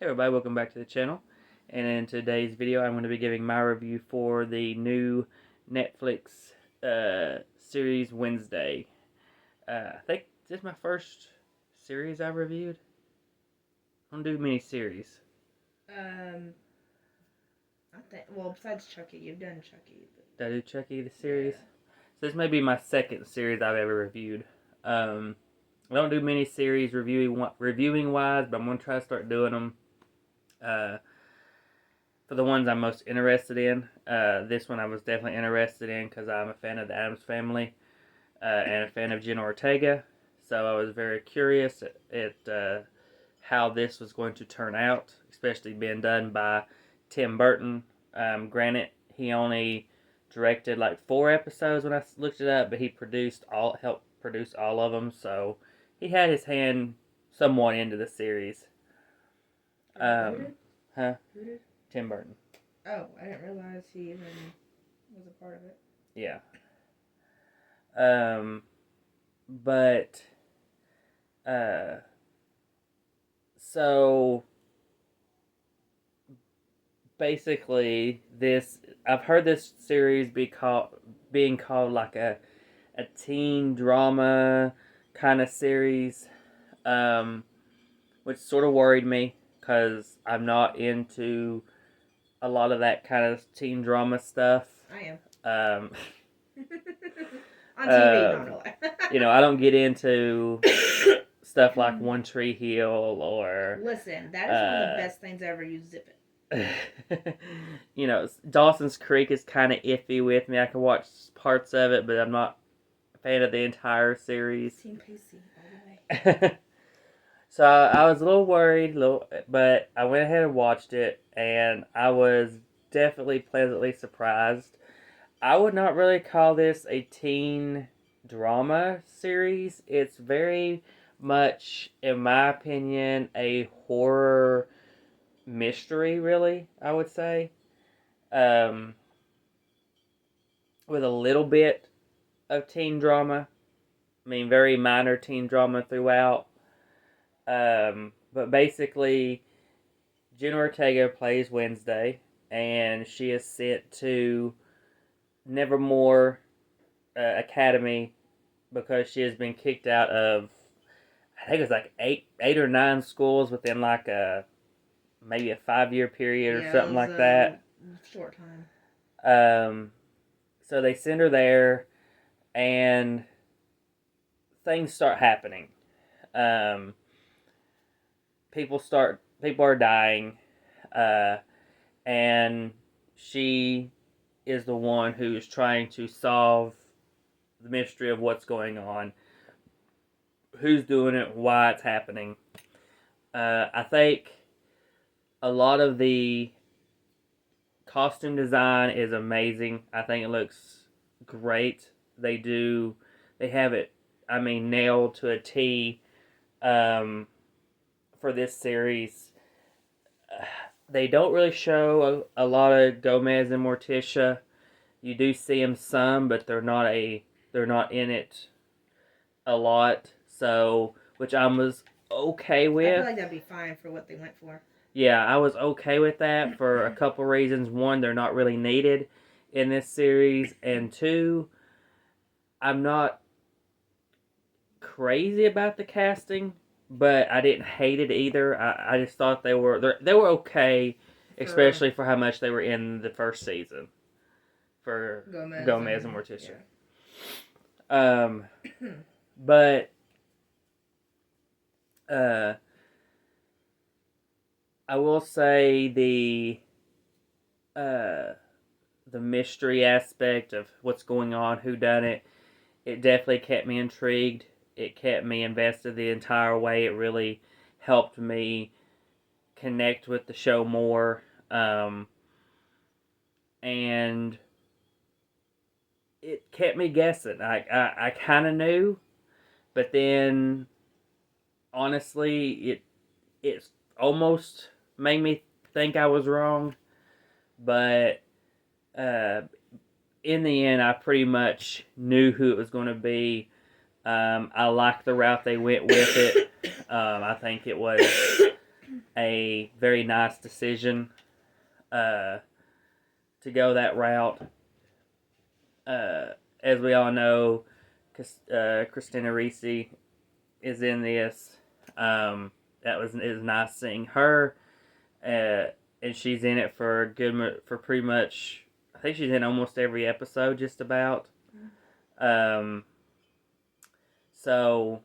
Hey everybody, welcome back to the channel. And in today's video, I'm going to be giving my review for the new Netflix series Wednesday. I think this is my first series I reviewed. I don't do many series. Um, I think. Well, besides Chucky, you've done Chucky. Did I do Chucky the series? Yeah. So this may be my second series I've ever reviewed. I don't do many series reviewing wise, but I'm going to try to start doing them. For the ones I'm most interested in. This one I was definitely interested in because I'm a fan of the Addams Family and a fan of Jenna Ortega. So I was very curious at how this was going to turn out, especially being done by Tim Burton. Granted, he only directed like 4 episodes when I looked it up, but he helped produce all of them. So he had his hand somewhat into the series. Who did? Huh? Who did? Tim Burton. Oh, I didn't realize he even was a part of it. Yeah. But uh, so basically, this I've heard this series being called like a teen drama kind of series, which sort of worried me because I'm not into a lot of that kind of teen drama stuff. I Um, am. On TV, no, no. I don't get into stuff like One Tree Hill or Listen, that is one of the best things ever. You zip it. Dawson's Creek is kind of iffy with me. I can watch parts of it, but I'm not a fan of the entire series. Team Pacey all the way. So I was a little worried, but I went ahead and watched it, and I was definitely pleasantly surprised. I would not really call this a teen drama series. It's very much, in my opinion, a horror mystery, really, I would say. With a little bit of teen drama. I mean, very minor teen drama throughout. But basically, Jenna Ortega plays Wednesday, and she is sent to Nevermore Academy because she has been kicked out of, I think it was like eight or nine schools within like maybe a 5-year period or something like that. Short time. So they send her there, and things start happening. Um, people are dying, and she is the one who is trying to solve the mystery of what's going on, who's doing it, why it's happening. I think a lot of the costume design is amazing. I think it looks great. They have it, I mean, nailed to a T for this series. They don't really show a lot of Gomez and Morticia. You do see them some, but they're not in it a lot. So, which I was okay with. I feel like that'd be fine for what they went for. Yeah, I was okay with that for a couple reasons. One, they're not really needed in this series, and two, I'm not crazy about the casting, but I didn't hate it either. I just thought they were okay, especially for how much they were in the first season for Gomez and Morticia. Yeah. But I will say the mystery aspect of what's going on, who done it, it definitely kept me intrigued. It kept me invested the entire way. It really helped me connect with the show more. And it kept me guessing. I kind of knew, but then honestly, it almost made me think I was wrong. But in the end, I pretty much knew who it was going to be. I liked the route they went with it. I think it was a very nice decision to go that route. As we all know, Christina Ricci is in this. It was nice seeing her, and she's in it for pretty much. I think she's in almost every episode, just about. So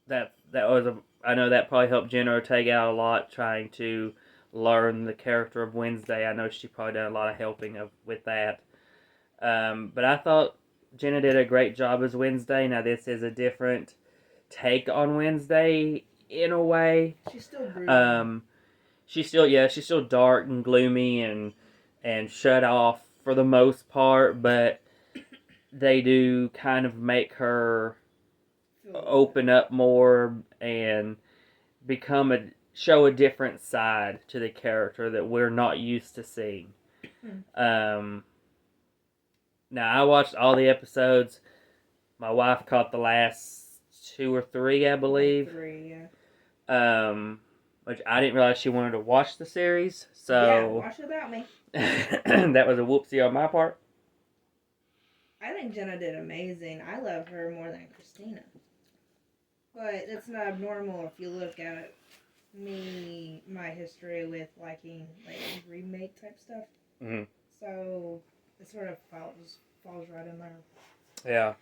that was I know that probably helped Jenna Ortega out a lot trying to learn the character of Wednesday. I know she probably done a lot of helping with that. But I thought Jenna did a great job as Wednesday. Now this is a different take on Wednesday in a way. She's still brutal. She's still dark and gloomy and shut off for the most part, but they do kind of make her open up more and show a different side to the character that we're not used to seeing. Now I watched all the episodes. My wife caught the last 2 or 3, I believe. 3, yeah. Which I didn't realize she wanted to watch the series. So yeah, watch it without me. That was a whoopsie on my part. I think Jenna did amazing. I love her more than Christina. But it's not abnormal if you look at my history with liking remake type stuff. Mm-hmm. So it sort of falls right in there. Yeah.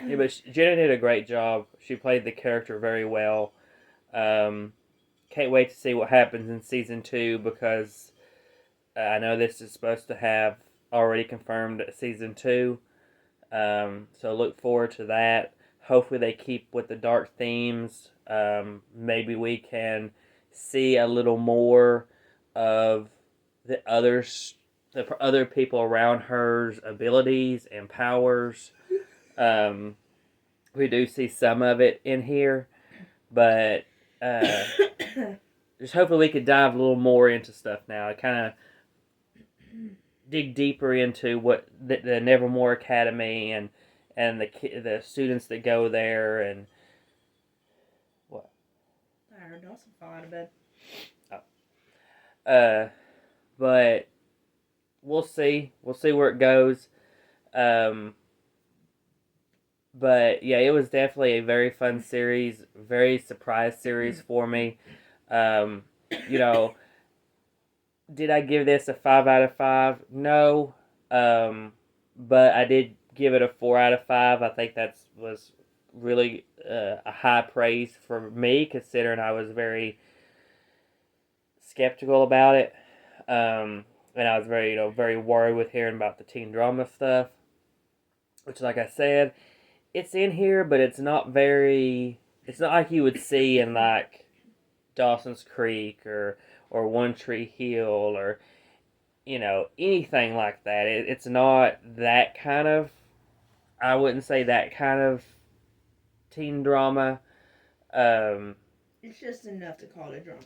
Yeah, but Jenna did a great job. She played the character very well. Can't wait to see what happens in season 2 because I know this is supposed to have already confirmed season 2. So look forward to that. Hopefully they keep with the dark themes. Maybe we can see a little more of the other people around her's abilities and powers. We do see some of it in here, but just hopefully we could dive a little more into stuff now. Kind of dig deeper into what the Nevermore Academy and the students that go there and what. I heard Dawson fall out of bed. Oh. But we'll see. We'll see where it goes. But yeah, it was definitely a very fun series, very surprise series for me. Did I give this a 5 out of 5? No. But I did give it a 4 out of 5. I think that was really a high praise for me, considering I was very skeptical about it. And I was very worried with hearing about the teen drama stuff. Which, like I said, it's in here, but it's not like you would see in, like, Dawson's Creek or One Tree Hill or, anything like that. It's not that kind of, I wouldn't say that kind of teen drama. It's just enough to call it drama.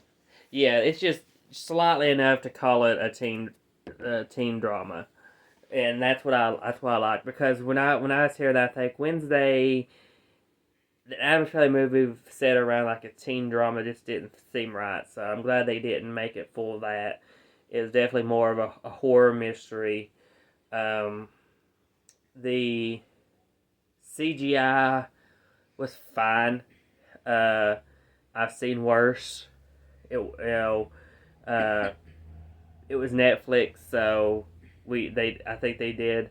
Yeah, it's just slightly enough to call it a teen drama. And that's what I like, because when I was here, I think Wednesday, the Addams Family movie set around like a teen drama just didn't seem right. So I'm glad they didn't make it full of that. It was definitely more of a horror mystery. The CGI was fine. I've seen worse. It was Netflix, so I think they did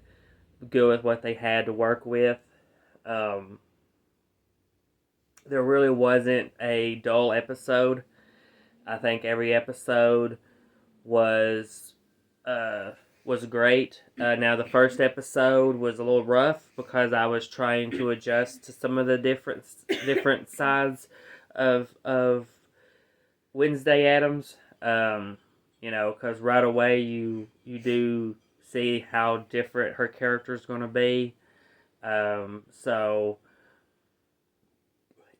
good with what they had to work with. There really wasn't a dull episode. I think every episode was great. Now the first episode was a little rough because I was trying to adjust to some of the different sides of Wednesday Addams. Because right away you do see how different her character is going to be. So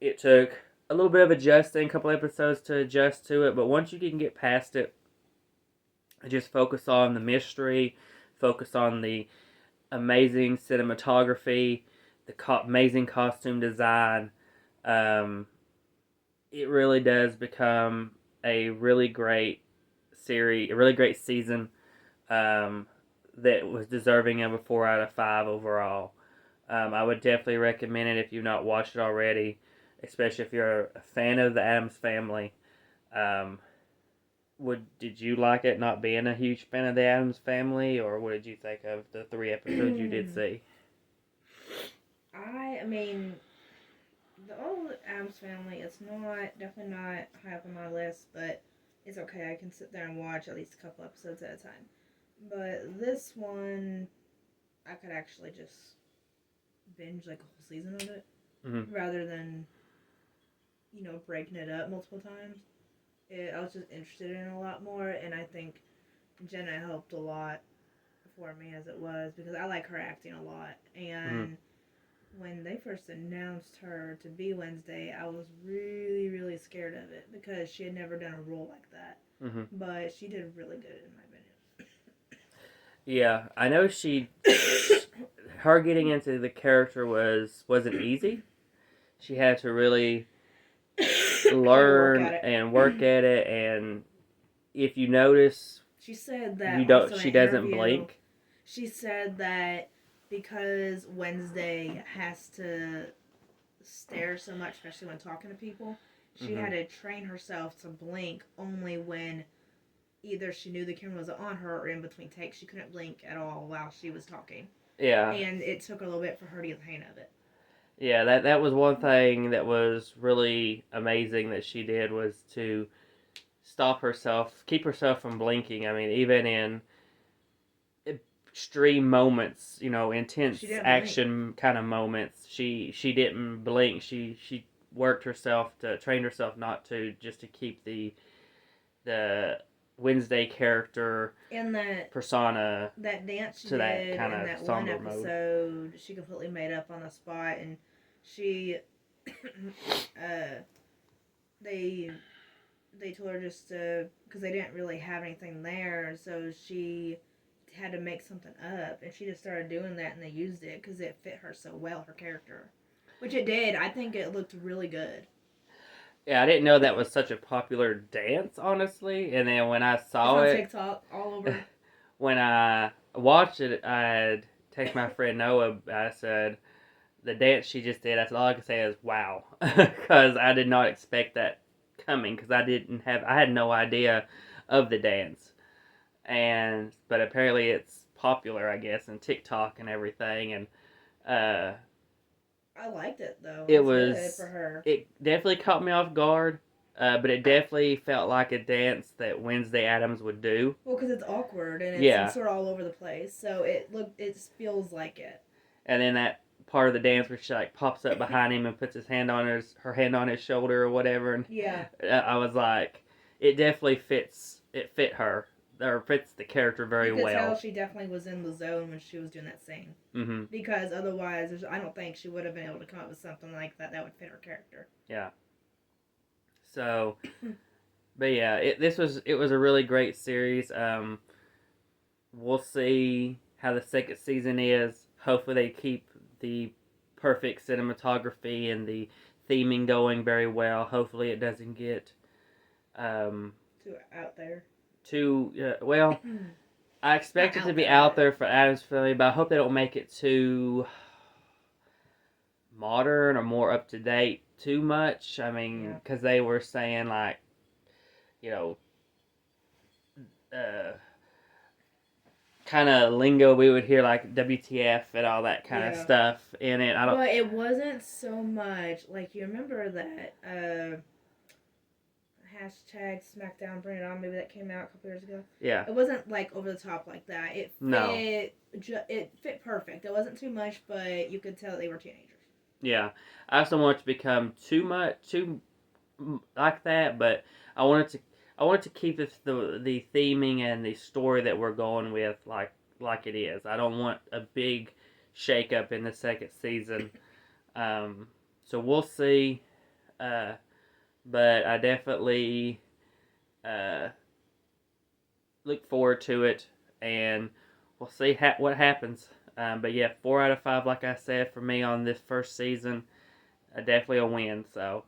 it took a little bit of adjusting, a couple episodes to adjust to it, but once you can get past it, just focus on the mystery, focus on the amazing cinematography, the amazing costume design, it really does become a really great series, a really great season. Um, that was deserving of a 4 out of 5 overall. I would definitely recommend it if you've not watched it already, especially if you're a fan of the Addams Family. Um, did you like it? Not being a huge fan of the Addams Family, or what did you think of the 3 episodes you did see? I mean, the old Adams Family, it's not definitely not high up on my list, but it's okay. I can sit there and watch at least a couple episodes at a time. But this one, I could actually just binge like a whole season of it Mm-hmm. rather than breaking it up multiple times. I was just interested in it a lot more, and I think Jenna helped a lot for me as it was because I like her acting a lot. Mm-hmm. And when they first announced her to be Wednesday, I was really, really scared of it because she had never done a role like that. Mm-hmm. But she did really good, in my Yeah, I know her getting into the character wasn't easy. She had to really opinion. learn Work at it. and work at it, and if you notice, She said you that don't. also in She an doesn't interview. blink. She said that because Wednesday has to stare so much, especially when talking to people, she Mm-hmm. had to train herself to blink only when either she knew the camera was on her or in between takes. She couldn't blink at all while she was talking. Yeah, And it took a little bit for her to get the hang of it. yeah. That was one thing that was really amazing that she did was to stop herself, keep herself from blinking. I mean, even in extreme moments, intense action kind of moments, she didn't blink. She worked herself to train herself not to, just to keep the Wednesday character And persona that dance she to that did kind in of that one somber mode. episode, she completely made up on the spot, and she, they told her just to, because they didn't really have anything there, so she had to make something up, and she just started doing that, and they used it because it fit her so well, her character, which it did. I think it looked really good. Yeah, I didn't know that was such a popular dance, honestly. And then when I saw It's on it, TikTok all over. when I watched it, I'd text my friend Noah. I said, the dance she just did, that's all I can say is wow. Because I did not expect that coming, because I had no idea of the dance. But apparently it's popular, I guess, in TikTok and everything. And uh, I liked it though. it It's good was, for her. it definitely caught me off guard. But it definitely felt like a dance that Wednesday Addams would do. Well, because it's awkward and Yeah. it's sort of all over the place, so it feels like it. And then that part of the dance where she like pops up behind him and puts her hand on his shoulder or whatever, and Yeah. I was like, it definitely fits. It fit her, or fits the character very You could well. tell she definitely was in the zone when she was doing that scene. Mm-hmm. Because otherwise, I don't think she would have been able to come up with something like that that would fit her character. Yeah. So, but yeah, it was a really great series. We'll see how the second season is. Hopefully, they keep the perfect cinematography and the theming going very well. Hopefully, it doesn't get Too out there. too well. I expect it Not to out be there, out but- there for Addams Family, but I hope they don't make it too modern or more up to date too much. I mean, because they were saying like, you know, kind of lingo we would hear like WTF and all that kind of stuff in it. But it wasn't so much like, you remember that hashtag SmackDown Bring It On, maybe that came out a couple years ago. Yeah. It wasn't like over the top like that. It fit. It fit perfect. It wasn't too much, but you could tell they were teenagers. Yeah, I just don't want it to become too like that, but I wanted to keep the theming and the story that we're going with like it is. I don't want a big shake up in the second season. So we'll see. But I definitely look forward to it, and we'll see what happens. But yeah, 4 out of 5, like I said, for me on this first season, definitely a win. So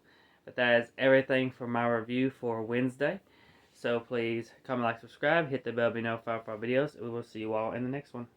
But that is everything for my review for Wednesday. So please comment, like, subscribe, hit the bell to be notified for our videos, and we will see you all in the next one.